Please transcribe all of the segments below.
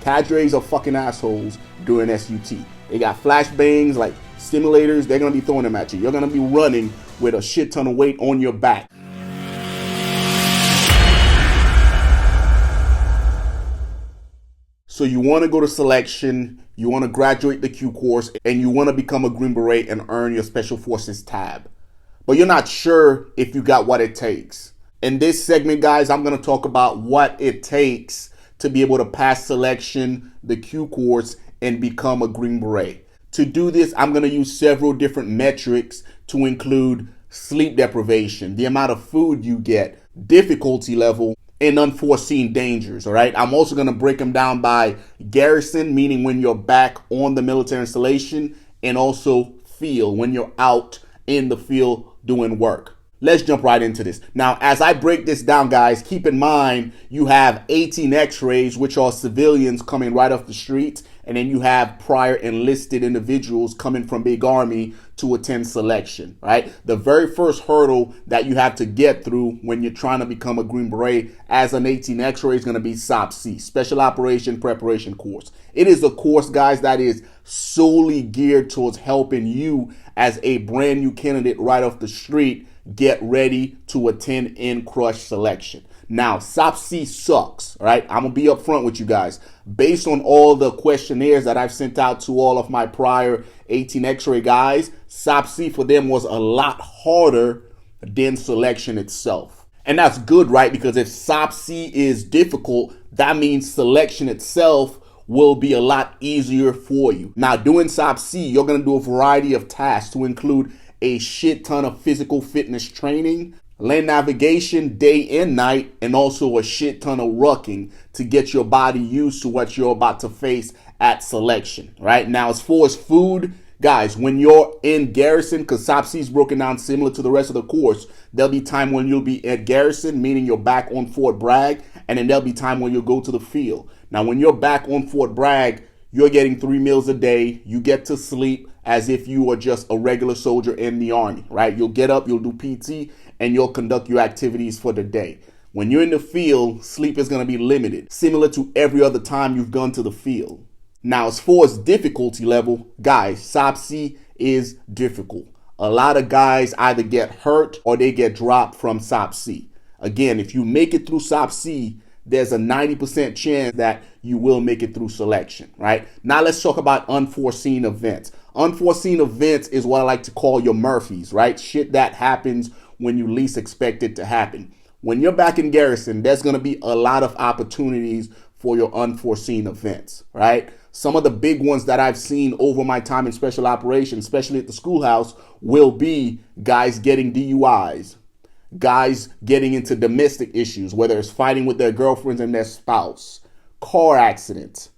Cadres are fucking assholes during SUT. They got flashbangs like simulators. They're going to be throwing them at you. You're going to be running with a shit ton of weight on your back. So you want to go to selection, you want to graduate the Q course, and you want to become a Green Beret and earn your Special Forces tab. But you're not sure if you got what it takes. In this segment, guys, I'm going to talk about what it takes to be able to pass selection, the Q course, and become a Green Beret. To do this, I'm going to use several different metrics to include sleep deprivation, the amount of food you get, difficulty level, and unforeseen dangers, all right? I'm also going to break them down by garrison, meaning when you're back on the military installation, and also field, when you're out in the field doing work. Let's jump right into this. Now, as I break this down, guys, keep in mind you have 18 X-rays, which are civilians coming right off the streets, and then you have prior enlisted individuals coming from Big Army to attend selection, right? The very first hurdle that you have to get through when you're trying to become a Green Beret as an 18 X-ray is going to be SFQC, Special Operation Preparation Course. It is a course, guys, that is solely geared towards helping you as a brand new candidate right off the street get ready to attend in-crush selection. Now, SFQC sucks, right? I'm going to be upfront with you guys. Based on all the questionnaires that I've sent out to all of my prior 18 X-ray guys, SFQC for them was a lot harder than selection itself. And that's good, right? Because if SFQC is difficult, that means selection itself will be a lot easier for you. Now, doing SFQC, you're going to do a variety of tasks to include a shit ton of physical fitness training, land navigation day and night, and also a shit ton of rucking to get your body used to what you're about to face at selection, right? Now, as far as food, guys, when you're in garrison, because SFQC is broken down similar to the rest of the course, there'll be time when you'll be at garrison, meaning you're back on Fort Bragg, and then there'll be time when you'll go to the field. Now, when you're back on Fort Bragg, you're getting 3 meals a day. You get to sleep as if you are just a regular soldier in the Army, right? You'll get up, you'll do PT, and you'll conduct your activities for the day. When you're in the field, sleep is going to be limited, similar to every other time you've gone to the field. Now, as far as difficulty level, guys, SFQC is difficult. A lot of guys either get hurt or they get dropped from SFQC. Again, if you make it through SFQC, there's a 90% chance that you will make it through selection, right? Now let's talk about unforeseen events. Unforeseen events is what I like to call your Murphys, right? Shit that happens when you least expect it to happen. When you're back in garrison, there's going to be a lot of opportunities for your unforeseen events, right? Some of the big ones that I've seen over my time in special operations, especially at the schoolhouse, will be guys getting DUIs, guys getting into domestic issues, whether it's fighting with their girlfriends and their spouse, car accidents,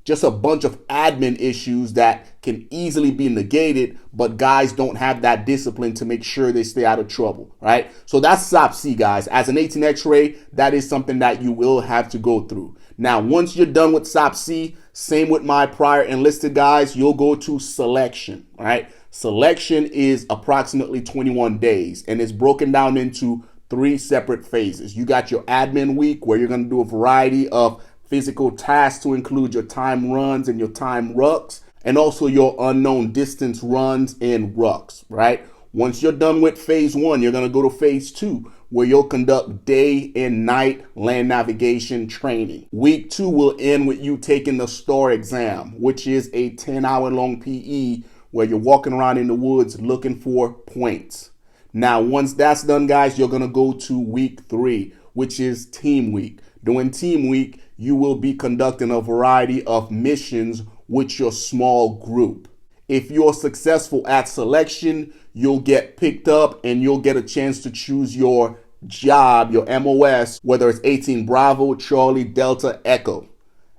just a bunch of admin issues that can easily be negated, but guys don't have that discipline to make sure they stay out of trouble, right? So that's SFQC, guys. As an 18 X-ray, that is something that you will have to go through. Now, once you're done with SFQC, same with my prior enlisted guys, you'll go to selection, right? Selection is approximately 21 days, and it's broken down into 3 separate phases. You got your admin week, where you're going to do a variety of physical tasks to include your time runs and your time rucks, and also your unknown distance runs and rucks, right? Once you're done with phase 1, you're going to go to phase 2, where you'll conduct day and night land navigation training. Week 2 will end with you taking the STAR exam, which is a 10-hour long PE where you're walking around in the woods looking for points. Now, once that's done, guys, you're going to go to week 3, which is team week. During team week, you will be conducting a variety of missions with your small group. If you're successful at selection, you'll get picked up and you'll get a chance to choose your job, your MOS, whether it's 18 Bravo, Charlie, Delta, Echo.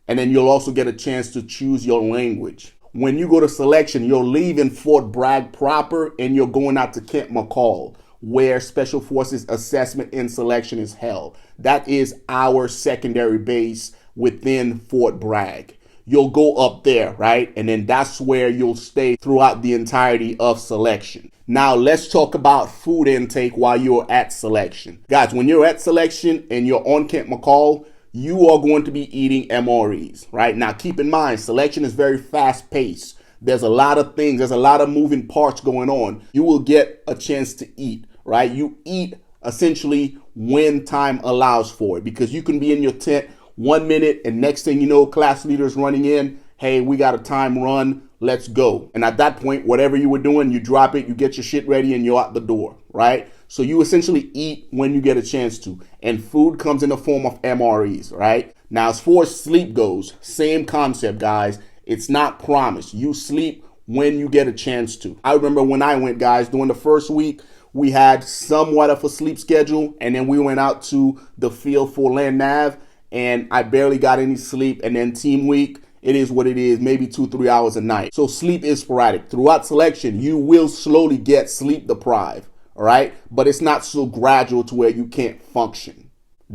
And then you'll also get a chance to choose your language. When you go to selection, you're leaving Fort Bragg proper and you're going out to Camp McCall, where Special Forces assessment and selection is held. That is our secondary base within Fort Bragg. You'll go up there, right? And then that's where you'll stay throughout the entirety of selection. Now let's talk about food intake while you're at selection. Guys, when you're at selection and you're on Camp McCall, you are going to be eating MREs, right? Now, keep in mind, selection is very fast paced. There's a lot of things, there's a lot of moving parts going on. You will get a chance to eat, right? You eat essentially when time allows for it, because you can be in your tent 1 minute and next thing you know, class leader's running in. Hey, we got a time run. Let's go. And at that point, whatever you were doing, you drop it, you get your shit ready, and you're out the door, right? So you essentially eat when you get a chance to. And food comes in the form of MREs, right? Now, as far as sleep goes, same concept, guys. It's not promised. You sleep when you get a chance to. I remember when I went, guys, during the first week, we had somewhat of a sleep schedule, and then we went out to the field for land nav, and I barely got any sleep. And then team week, it is what it is, maybe 2-3 hours a night. So sleep is sporadic. Throughout selection, you will slowly get sleep deprived, all right? But it's not so gradual to where you can't function.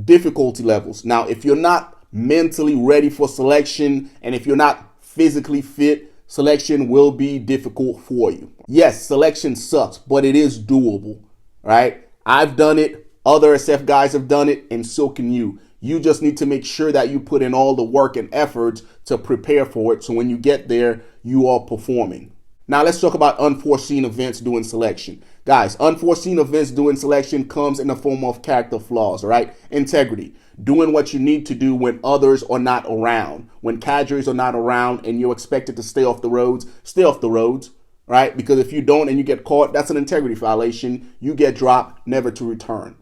Difficulty levels. Now, if you're not mentally ready for selection, and if you're not physically fit, selection will be difficult for you. Yes, selection sucks, but it is doable, right? I've done it. Other SF guys have done it, and so can you. You just need to make sure that you put in all the work and efforts to prepare for it, so when you get there, you are performing. Now let's talk about unforeseen events during selection. Guys, unforeseen events during selection comes in the form of character flaws, right? Integrity. Doing what you need to do when others are not around. When cadres are not around and you're expected to stay off the roads, right? Because if you don't and you get caught, that's an integrity violation. You get dropped, never to return.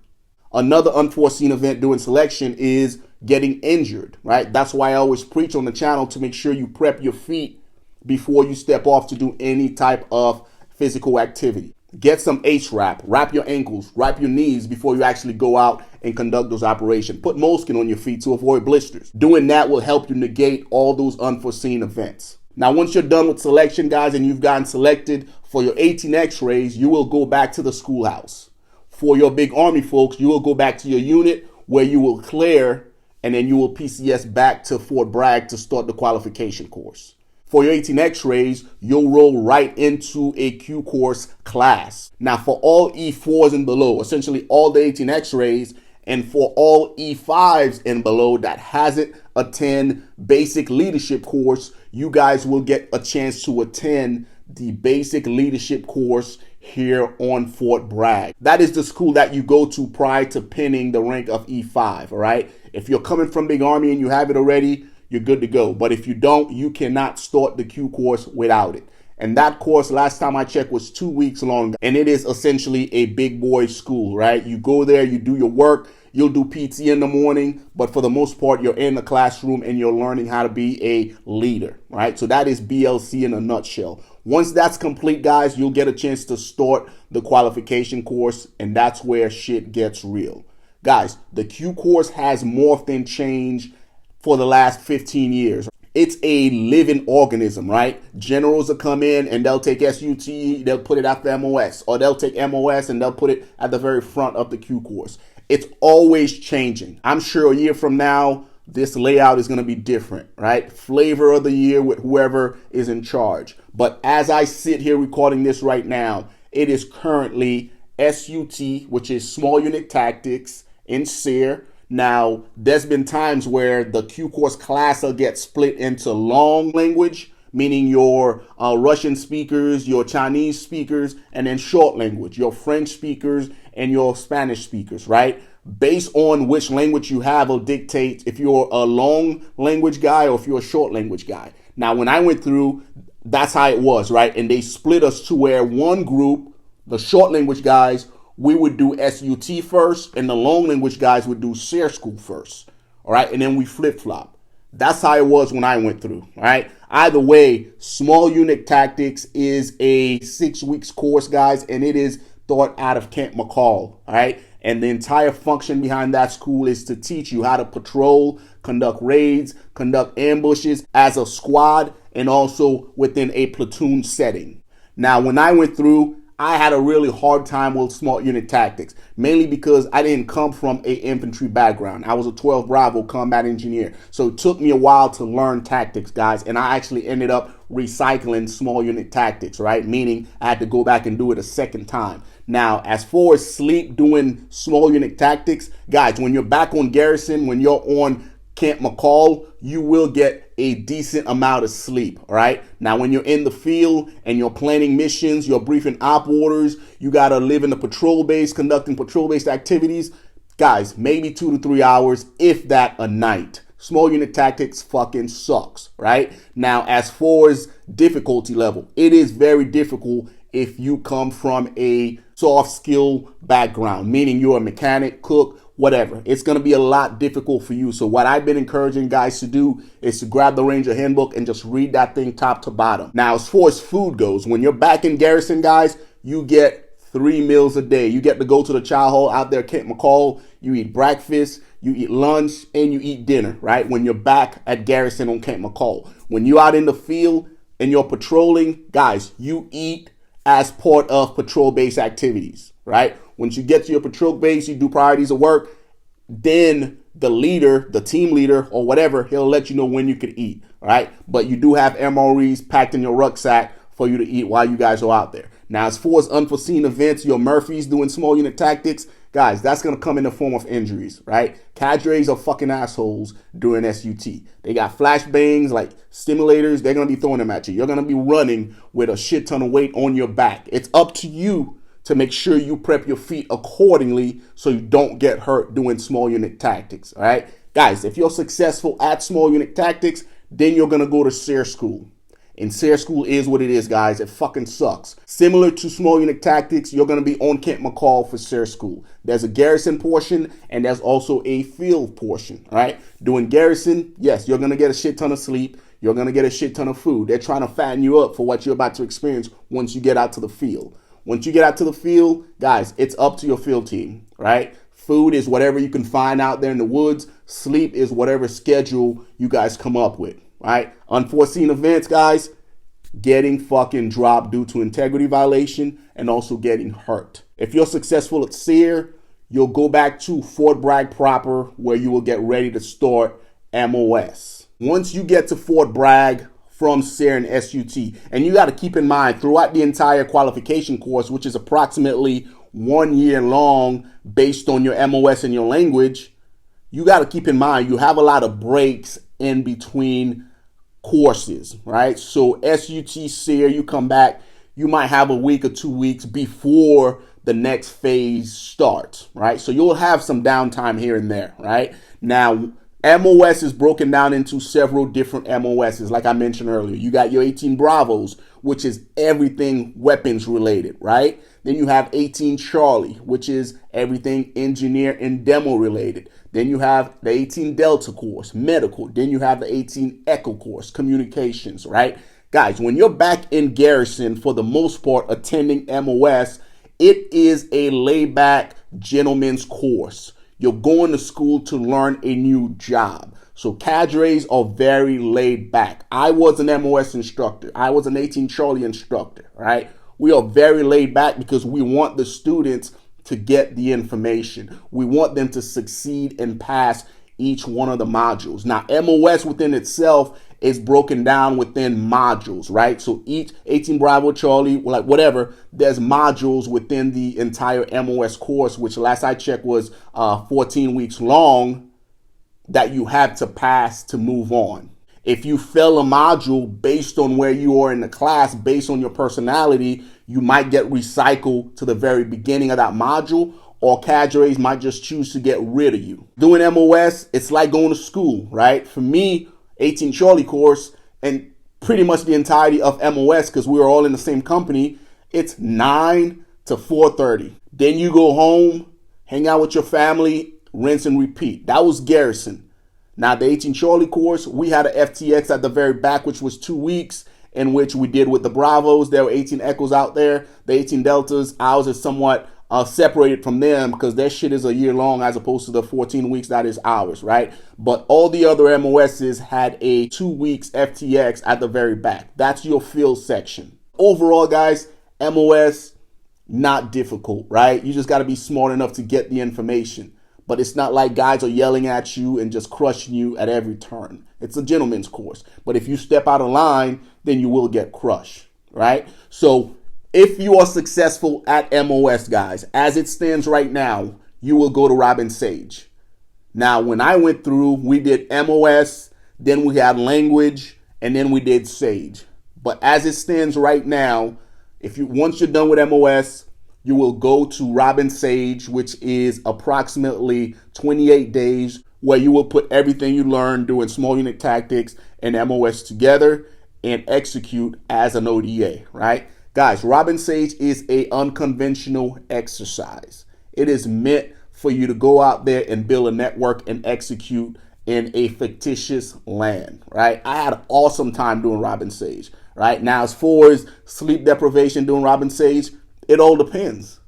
Another unforeseen event during selection is getting injured, right? That's why I always preach on the channel to make sure you prep your feet before you step off to do any type of physical activity. Get some ACE wrap, wrap your ankles, wrap your knees before you actually go out and conduct those operations. Put moleskin on your feet to avoid blisters. Doing that will help you negate all those unforeseen events. Now, once you're done with selection, guys, and you've gotten selected for your 18 x-rays, you will go back to the schoolhouse. For your big Army folks, you will go back to your unit where you will clear, and then you will PCS back to Fort Bragg to start the qualification course. For your 18 x-rays, you'll roll right into a Q course class. Now, for all E4s and below, essentially all the 18 x-rays, and for all E5s and below that hasn't attend basic leadership course, you guys will get a chance to attend the basic leadership course here on Fort Bragg. That is the school that you go to prior to pinning the rank of E5, all right? If you're coming from Big Army and you have it already, you're good to go. But if you don't, you cannot start the Q course without it. And that course, last time I checked, was 2 weeks long. And it is essentially a big boy school, right? You go there, you do your work, you'll do PT in the morning, but for the most part, you're in the classroom and you're learning how to be a leader, right? So that is BLC in a nutshell. Once that's complete, guys, you'll get a chance to start the qualification course, and that's where shit gets real. Guys, the Q course has morphed and changed for the last 15 years. It's a living organism, right? Generals will come in and they'll take SUT, they'll put it after MOS, or they'll take MOS and they'll put it at the very front of the Q course. It's always changing. I'm sure a year from now, this layout is going to be different, right? Flavor of the year with whoever is in charge. But as I sit here recording this right now, it is currently SUT, which is Small Unit Tactics, in SEER. Now, there's been times where the Q course class will get split into long language, meaning your Russian speakers, your Chinese speakers, and then short language, your French speakers and your Spanish speakers, right? Based on which language you have will dictate if you're a long language guy or if you're a short language guy. Now, when I went through, that's how it was, right? And they split us to where one group, the short language guys, we would do SUT first, and the long language guys would do SEER school first, all right? And then we flip-flop. That's how it was when I went through, all right? Either way, Small Unit Tactics is a 6 weeks course, guys, and it is taught out of Camp McCall, all right? And the entire function behind that school is to teach you how to patrol, conduct raids, conduct ambushes as a squad, and also within a platoon setting. Now, when I went through, I had a really hard time with Small Unit Tactics, mainly because I didn't come from an infantry background. I was a 12 Bravo combat engineer. So it took me a while to learn tactics, guys. And I actually ended up recycling Small Unit Tactics, right? Meaning I had to go back and do it a second time. Now, as far as sleep doing Small Unit Tactics, guys, when you're back on garrison, when you're on Camp McCall, you will get a decent amount of sleep, all right? Now, when you're in the field and you're planning missions, you're briefing op orders, you got to live in the patrol base, conducting patrol-based activities, guys, maybe 2 to 3 hours, if that, a night. Small unit tactics fucking sucks, right? Now, as far as difficulty level, it is very difficult if you come from a soft skill background, meaning you're a mechanic, cook, whatever. It's going to be a lot difficult for you. So what I've been encouraging guys to do is to grab the Ranger Handbook and just read that thing top to bottom. Now, as far as food goes, when you're back in garrison, guys, you get 3 meals a day. You get to go to the chow hall out there, Camp McCall. You eat breakfast, you eat lunch, and you eat dinner, right? When you're back at garrison on Camp McCall. When you're out in the field and you're patrolling, guys, you eat as part of patrol-based activities, right? Once you get to your patrol base, you do priorities of work, then the leader, the team leader or whatever, he'll let you know when you could eat, right? But you do have MREs packed in your rucksack for you to eat while you guys are out there. Now, as far as unforeseen events, your Murphys doing small unit tactics, guys, that's going to come in the form of injuries, right? Cadres are fucking assholes during SUT. They got flashbangs like stimulators. They're going to be throwing them at you. You're going to be running with a shit ton of weight on your back. It's up to you to make sure you prep your feet accordingly so you don't get hurt doing small unit tactics, all right? Guys, if you're successful at small unit tactics, then you're going to go to SEER school. And SEER school is what it is, guys. It fucking sucks. Similar to small unit tactics, you're going to be on Camp McCall for SEER school. There's a garrison portion and there's also a field portion, all right? Doing garrison, yes, you're going to get a shit ton of sleep. You're going to get a shit ton of food. They're trying to fatten you up for what you're about to experience once you get out to the field. Once you get out to the field, guys, it's up to your field team, right? Food is whatever you can find out there in the woods. Sleep is whatever schedule you guys come up with, right? Unforeseen events, guys, getting fucking dropped due to integrity violation and also getting hurt. If you're successful at SEER, you'll go back to Fort Bragg proper where you will get ready to start MOS. Once you get to Fort Bragg from SEER and SUT, and you got to keep in mind throughout the entire qualification course, which is approximately 1 year long based on your MOS and your language, you got to keep in mind you have a lot of breaks in between courses, right? So SUT, SEER, you come back, you might have a week or 2 weeks before the next phase starts, right? So you'll have some downtime here and there, right? Now, MOS is broken down into several different MOSs. Like I mentioned earlier, you got your 18 Bravos, which is everything weapons related, right? Then you have 18 Charlie, which is everything engineer and demo related. Then you have the 18 Delta course, medical. Then you have the 18 Echo course, communications, right? Guys, when you're back in garrison, for the most part, attending MOS, it is a laid-back gentleman's course. You're going to school to learn a new job. So cadres are very laid back. I was an MOS instructor. I was an 18 Charlie instructor, right? We are very laid back because we want the students to get the information. We want them to succeed and pass each one of the modules. Now, MOS within itself is broken down within modules, right? So each 18 Bravo Charlie, like whatever, there's modules within the entire MOS course, which last I checked was 14 weeks long, that you have to pass to move on. If you fail a module based on where you are in the class, based on your personality, you might get recycled to the very beginning of that module, or cadres might just choose to get rid of you. Doing MOS, it's like going to school, right? For me, 18 Charlie course and pretty much the entirety of MOS, because we were all in the same company, it's 9 to 4:30. Then you go home, hang out with your family, rinse and repeat. That was garrison. Now, the 18 Charlie course, we had a FTX at the very back, which was 2 weeks, in which we did with the Bravos. There were 18 Echoes out there. The 18 Deltas, ours is somewhat separated from them because their shit is a year long as opposed to the 14 weeks that is ours, right? But all the other MOSs had a 2 weeks FTX at the very back. That's your field section. Overall, guys, MOS, not difficult, right? You just got to be smart enough to get the information. But it's not like guys are yelling at you and just crushing you at every turn. It's a gentleman's course. But if you step out of line, then you will get crushed, right? So if you are successful at MOS, guys, as it stands right now, you will go to Robin Sage. Now, when I went through, we did MOS, then we had language, and then we did Sage. But as it stands right now, once you're done with MOS, you will go to Robin Sage, which is approximately 28 days, where you will put everything you learned doing small unit tactics and MOS together and execute as an ODA, right? Guys, Robin Sage is a unconventional exercise. It is meant for you to go out there and build a network and execute in a fictitious land, right? I had an awesome time doing Robin Sage, right? Now, as far as sleep deprivation doing Robin Sage, it all depends.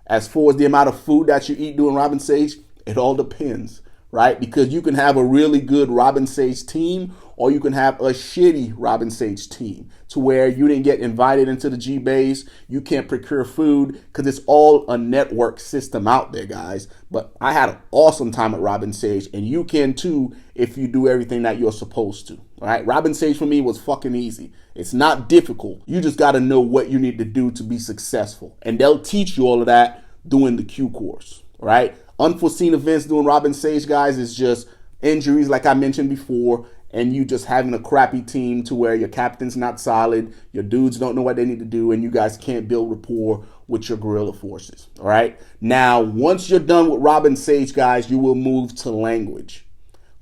As far as the amount of food that you eat doing Robin Sage, it all depends, right? Because you can have a really good Robin Sage team, or you can have a shitty Robin Sage team to where you didn't get invited into the G base, you can't procure food, because it's all a network system out there, guys. But I had an awesome time at Robin Sage, and you can too if you do everything that you're supposed to. All right, Robin Sage for me was fucking easy. It's not difficult. You just got to know what you need to do to be successful, and they'll teach you all of that doing the Q course. All right, unforeseen events doing Robin Sage, guys, is just injuries, like I mentioned before, and you just having a crappy team to where your captain's not solid, your dudes don't know what they need to do, and you guys can't build rapport with your guerrilla forces. All right, now once you're done with Robin Sage, guys, you will move to language.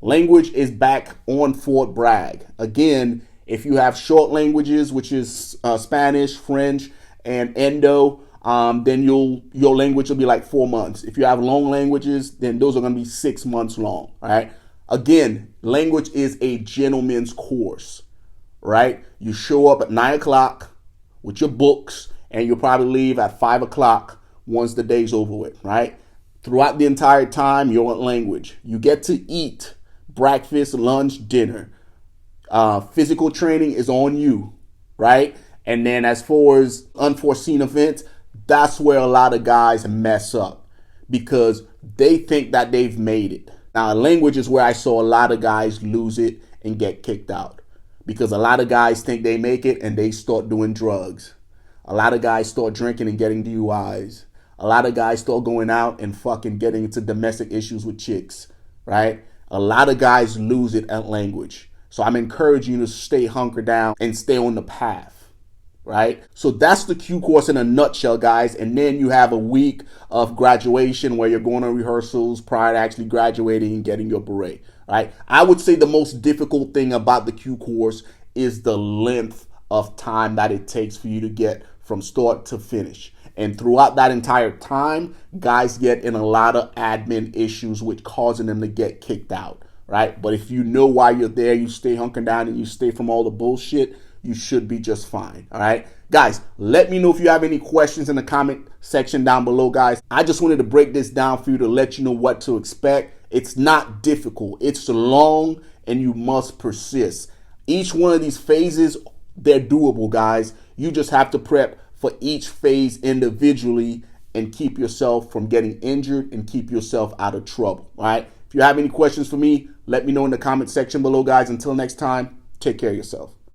Language is back on Fort Bragg. Again, if you have short languages, which is Spanish, French, and Indo, then your language will be like 4 months. If you have long languages, then those are going to be 6 months long, right? Again, language is a gentleman's course, right? You show up at 9 o'clock with your books, and you'll probably leave at 5 o'clock once the day's over with, right? Throughout the entire time, you're in language. You get to eat breakfast, lunch, dinner. Physical training is on you, right? And then as far as unforeseen events, that's where a lot of guys mess up because they think that they've made it. Now, language is where I saw a lot of guys lose it and get kicked out because a lot of guys think they make it and they start doing drugs. A lot of guys start drinking and getting DUIs. A lot of guys start going out and fucking getting into domestic issues with chicks, right? A lot of guys lose it at language. So I'm encouraging you to stay hunkered down and stay on the path, right? So that's the Q course in a nutshell, guys. And then you have a week of graduation where you're going on rehearsals prior to actually graduating and getting your beret, right? I would say the most difficult thing about the Q course is the length of time that it takes for you to get from start to finish. And throughout that entire time, guys get in a lot of admin issues, which causing them to get kicked out, right? But if you know why you're there, you stay hunkered down and you stay from all the bullshit, you should be just fine, all right? Guys, let me know if you have any questions in the comment section down below, guys. I just wanted to break this down for you to let you know what to expect. It's not difficult. It's long, and you must persist. Each one of these phases, they're doable, guys. You just have to prep for each phase individually and keep yourself from getting injured and keep yourself out of trouble, all right? If you have any questions for me, let me know in the comment section below, guys. Until next time, take care of yourself.